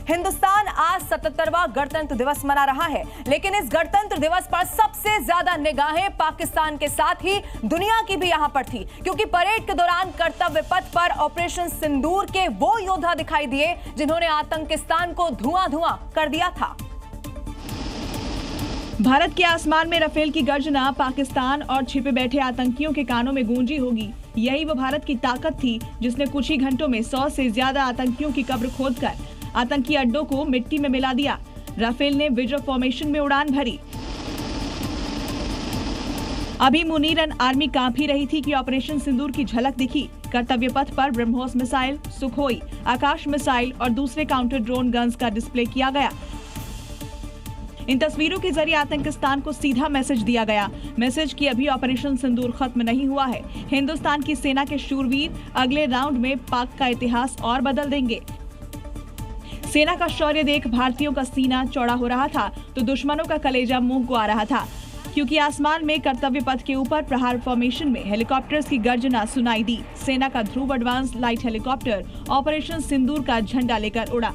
हिंदुस्तान आज 77वां गणतंत्र दिवस मना रहा है, लेकिन इस गणतंत्र दिवस पर सबसे ज्यादा निगाहें पाकिस्तान के साथ ही दुनिया की भी यहां पर थी, क्योंकि परेड के दौरान कर्तव्य पथ पर ऑपरेशन सिंदूर के वो योद्धा दिखाई दिए जिन्होंने आतंकिस्तान को धुआं-धुआं कर दिया था। भारत के आसमान में राफेल की गर्जना पाकिस्तान और छिपे बैठे आतंकियों के कानों में गूंजी होगी। यही वो भारत की ताकत थी जिसने कुछ ही घंटों में 100 से ज्यादा आतंकियों की कब्र खोदकर आतंकी अड्डों को मिट्टी में मिला दिया। राफेल ने विजय फॉर्मेशन में उड़ान भरी। अभी मुनीरन आर्मी कांप ही रही थी कि ऑपरेशन सिंदूर की झलक दिखी। कर्तव्य पथ पर ब्रह्मोस मिसाइल, सुखोई, आकाश मिसाइल और दूसरे काउंटर ड्रोन गन्स का डिस्प्ले किया गया। इन तस्वीरों के जरिए आतंकिस्तान को सीधा मैसेज दिया गया, मैसेज कि अभी ऑपरेशन सिंदूर खत्म नहीं हुआ है। हिंदुस्तान की सेना के शूरवीर अगले राउंड में पाक का इतिहास और बदल देंगे। सेना का शौर्य देख भारतीयों का सीना चौड़ा हो रहा था तो दुश्मनों का कलेजा मुंह को आ रहा था, क्योंकि आसमान में कर्तव्य पथ के ऊपर प्रहार फॉर्मेशन में हेलीकॉप्टर्स की गर्जना सुनाई दी। सेना का ध्रुव एडवांस लाइट हेलीकॉप्टर ऑपरेशन सिंदूर का झंडा लेकर उड़ा।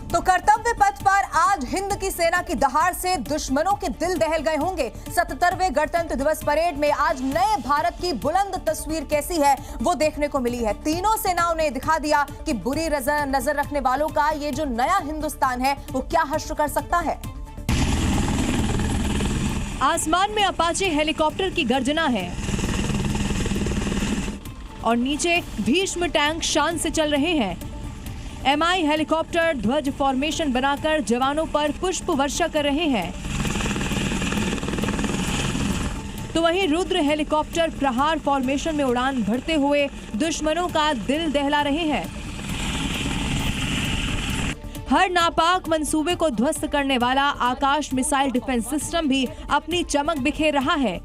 तो कर्तव्य पथ पर आज हिंद की सेना की दहाड़ से दुश्मनों के दिल दहल गए होंगे। 77वें गणतंत्र दिवस परेड में आज नए भारत की बुलंद तस्वीर कैसी है वो देखने को मिली है। तीनों सेनाओं ने दिखा दिया कि बुरी नजर रखने वालों का ये जो नया हिंदुस्तान है वो क्या हश्र कर सकता है। आसमान में अपाचे हेलीकॉप्टर की गर्जना है और नीचे भीष्म टैंक शान से चल रहे हैं। MI हेलीकॉप्टर ध्वज फॉर्मेशन बनाकर जवानों पर पुष्प वर्षा कर रहे हैं, तो वहीं रुद्र हेलीकॉप्टर प्रहार फॉर्मेशन में उड़ान भरते हुए दुश्मनों का दिल दहला रहे हैं। हर नापाक मंसूबे को ध्वस्त करने वाला आकाश मिसाइल डिफेंस सिस्टम भी अपनी चमक बिखेर रहा है।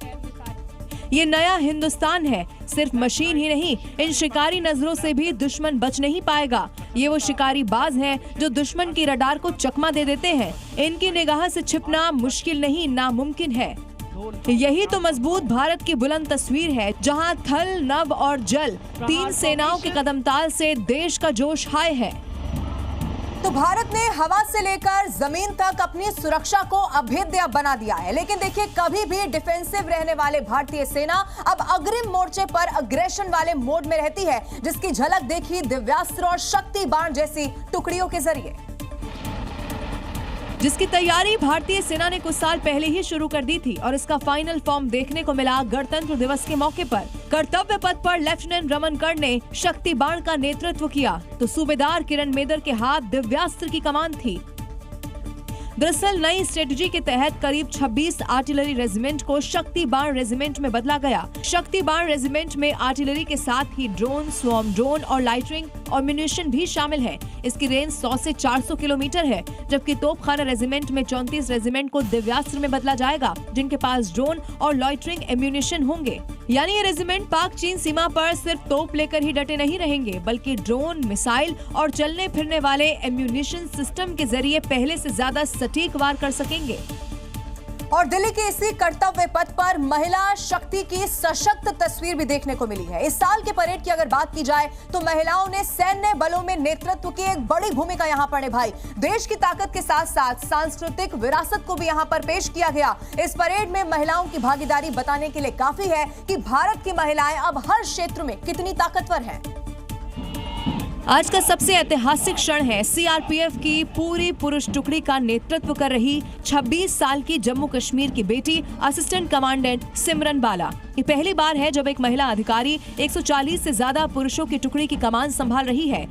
ये नया हिंदुस्तान है। सिर्फ मशीन ही नहीं, इन शिकारी नजरों से भी दुश्मन बच नहीं पाएगा। ये वो शिकारी बाज हैं जो दुश्मन की रडार को चकमा दे देते हैं। इनकी निगाह से छिपना मुश्किल नहीं, नामुमकिन है। यही तो मजबूत भारत की बुलंद तस्वीर है, जहां थल, नभ और जल तीन सेनाओं के कदमताल से देश का जोश हाय है। तो भारत ने हवा से लेकर जमीन तक अपनी सुरक्षा को अभेद्य बना दिया है, लेकिन देखिए कभी भी डिफेंसिव रहने वाले भारतीय सेना अब अग्रिम मोर्चे पर अग्रेशन वाले मोड में रहती है, जिसकी झलक देखी दिव्यास्त्र और शक्ति बाण जैसी टुकड़ियों के जरिए, जिसकी तैयारी भारतीय सेना ने कुछ साल पहले ही शुरू कर दी थी और इसका फाइनल फॉर्म देखने को मिला गणतंत्र दिवस के मौके पर। कर्तव्य पथ पर लेफ्टिनेंट रमनकर ने शक्ति बाण का नेतृत्व किया तो सूबेदार किरण मेदर के हाथ दिव्यास्त्र की कमान थी। दरअसल नई स्ट्रेटजी के तहत करीब 26 आर्टिलरी रेजिमेंट को शक्ति बाण रेजिमेंट में बदला गया। शक्ति बाण रेजिमेंट में आर्टिलरी के साथ ही ड्रोन, स्वॉर्म ड्रोन और लाइटरिंग और म्यूनिशन भी शामिल है। इसकी रेंज 100 से 400 किलोमीटर है, जबकि तोपखाना रेजिमेंट में 34 रेजिमेंट को दिव्यास्त्र में बदला जाएगा, जिनके पास ड्रोन और लाइटरिंग एम्यूनिशन होंगे। यानी ये रेजिमेंट पाक चीन सीमा पर सिर्फ तोप लेकर ही डटे नहीं रहेंगे, बल्कि ड्रोन, मिसाइल और चलने फिरने वाले एम्यूनिशन सिस्टम के जरिए पहले से ज्यादा सटीक वार कर सकेंगे। और दिल्ली के इसी कर्तव्य पथ पर महिला शक्ति की सशक्त तस्वीर भी देखने को मिली है। इस साल के परेड की अगर बात की जाए तो महिलाओं ने सैन्य बलों में नेतृत्व की एक बड़ी भूमिका यहां पर निभाई। देश की ताकत के साथ साथ सांस्कृतिक विरासत को भी यहां पर पेश किया गया। इस परेड में महिलाओं की भागीदारी बताने के लिए काफी है कि भारत की महिलाएं अब हर क्षेत्र में कितनी ताकतवर हैं। आज का सबसे ऐतिहासिक क्षण है सीआरपीएफ की पूरी पुरुष टुकड़ी का नेतृत्व कर रही 26 साल की जम्मू कश्मीर की बेटी असिस्टेंट कमांडेंट सिमरन बाला। ये पहली बार है जब एक महिला अधिकारी 140 से ज्यादा पुरुषों की टुकड़ी की कमान संभाल रही है।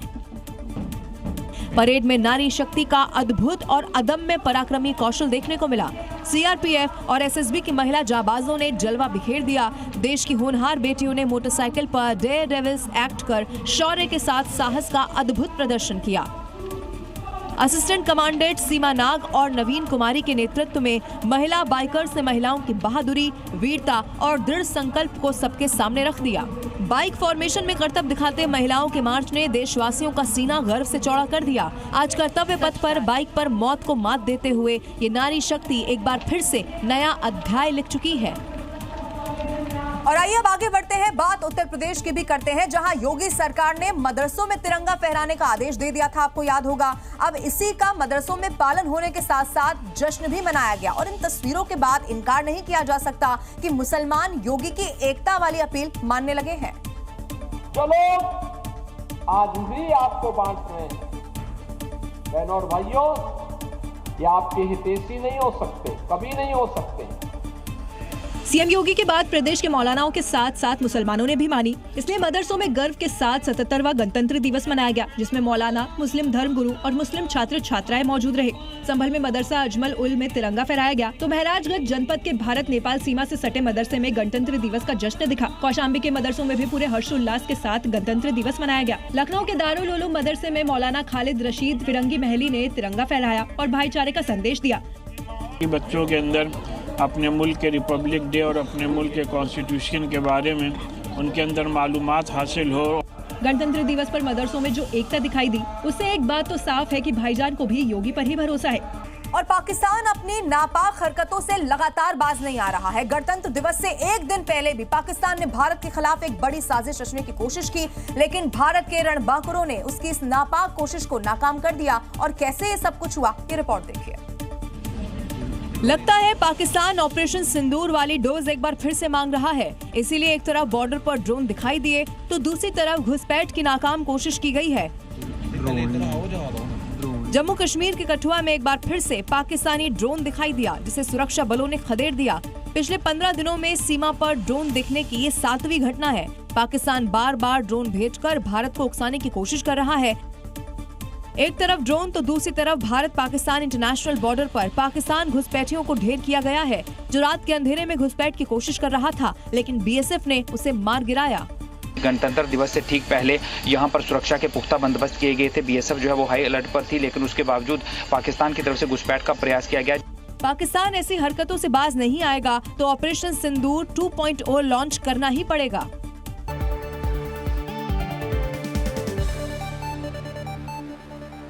परेड में नारी शक्ति का अद्भुत और अदम्य पराक्रमी कौशल देखने को मिला। सीआरपीएफ और एसएसबी की महिला जाबाजों ने जलवा बिखेर दिया। देश की होनहार बेटियों ने मोटरसाइकिल पर डेयर डेविल्स एक्ट कर शौर्य के साथ साहस का अद्भुत प्रदर्शन किया। असिस्टेंट कमांडेंट सीमा नाग और नवीन कुमारी के नेतृत्व में महिला बाइकर्स ने महिलाओं की बहादुरी, वीरता और दृढ़ संकल्प को सबके सामने रख दिया। बाइक फॉर्मेशन में करतब दिखाते महिलाओं के मार्च ने देशवासियों का सीना गर्व से चौड़ा कर दिया। आज कर्तव्य पथ पर बाइक पर मौत को मात देते हुए ये नारी शक्ति एक बार फिर से नया अध्याय लिख चुकी है। और आइए अब आगे बढ़ते हैं, बात उत्तर प्रदेश की भी करते हैं, जहां योगी सरकार ने मदरसों में तिरंगा फहराने का आदेश दे दिया था, आपको याद होगा। अब इसी का मदरसों में पालन होने के साथ साथ जश्न भी मनाया गया और इन तस्वीरों के बाद इनकार नहीं किया जा सकता कि मुसलमान योगी की एकता वाली अपील मानने लगे हैं। चलो आज भी आपको बांट रहे हैं बहनों और भाइयों, ये आपके हितैषी नहीं हो सकते, कभी नहीं हो सकते। सीएम योगी के बाद प्रदेश के मौलानाओं के साथ साथ मुसलमानों ने भी मानी, इसलिए मदरसों में गर्व के साथ 77वां गणतंत्र दिवस मनाया गया, जिसमें मौलाना, मुस्लिम धर्मगुरु और मुस्लिम छात्र छात्राएं मौजूद रहे। संभल में मदरसा अजमल उल में तिरंगा फहराया गया, तो महराजगंज जनपद के भारत नेपाल सीमा से सटे मदरसे में गणतंत्र दिवस का जश्न दिखा। कौशाम्बी के मदरसों में भी पूरे हर्षोल्लास के साथ गणतंत्र दिवस मनाया गया। लखनऊ के दारुल उलूम मदरसे में मौलाना खालिद रशीद फिरंगी महली ने तिरंगा फहराया और भाईचारे का संदेश दिया। बच्चों के अंदर अपने मुल्क के रिपब्लिक डे और अपने मुल्क के कॉन्स्टिट्यूशन के बारे में उनके अंदर मालूमात हासिल हो। गणतंत्र दिवस पर मदरसों में जो एकता दिखाई दी, उससे एक बात तो साफ है कि भाईजान को भी योगी पर ही भरोसा है। और पाकिस्तान अपनी नापाक हरकतों से लगातार बाज नहीं आ रहा है। गणतंत्र दिवस से एक दिन पहले भी पाकिस्तान ने भारत के खिलाफ एक बड़ी साजिश रचने की कोशिश की, लेकिन भारत के रणबांकुरों ने उसकी इस नापाक कोशिश को नाकाम कर दिया। और कैसे ये सब कुछ हुआ, ये रिपोर्ट देखिए। लगता है पाकिस्तान ऑपरेशन सिंदूर वाली डोज एक बार फिर से मांग रहा है, इसीलिए एक तरफ बॉर्डर पर ड्रोन दिखाई दिए तो दूसरी तरफ घुसपैठ की नाकाम कोशिश की गई है। जम्मू कश्मीर के कठुआ में एक बार फिर से पाकिस्तानी ड्रोन दिखाई दिया, जिसे सुरक्षा बलों ने खदेड़ दिया। पिछले 15 दिनों में सीमा पर ड्रोन दिखने की ये 7वीं घटना है। पाकिस्तान बार बार ड्रोन भेजकर भारत को उकसाने की कोशिश कर रहा है। एक तरफ ड्रोन तो दूसरी तरफ भारत पाकिस्तान इंटरनेशनल बॉर्डर पर पाकिस्तान घुसपैठियों को ढेर किया गया है, जो रात के अंधेरे में घुसपैठ की कोशिश कर रहा था, लेकिन बीएसएफ ने उसे मार गिराया। गणतंत्र दिवस से ठीक पहले यहां पर सुरक्षा के पुख्ता बंदोबस्त किए गए थे। बीएसएफ जो है वो हाई अलर्ट पर थी, लेकिन उसके बावजूद पाकिस्तान की तरफ से घुसपैठ का प्रयास किया गया। पाकिस्तान ऐसी हरकतों से बाज नहीं आएगा तो ऑपरेशन सिंदूर 2.0 लॉन्च करना ही पड़ेगा।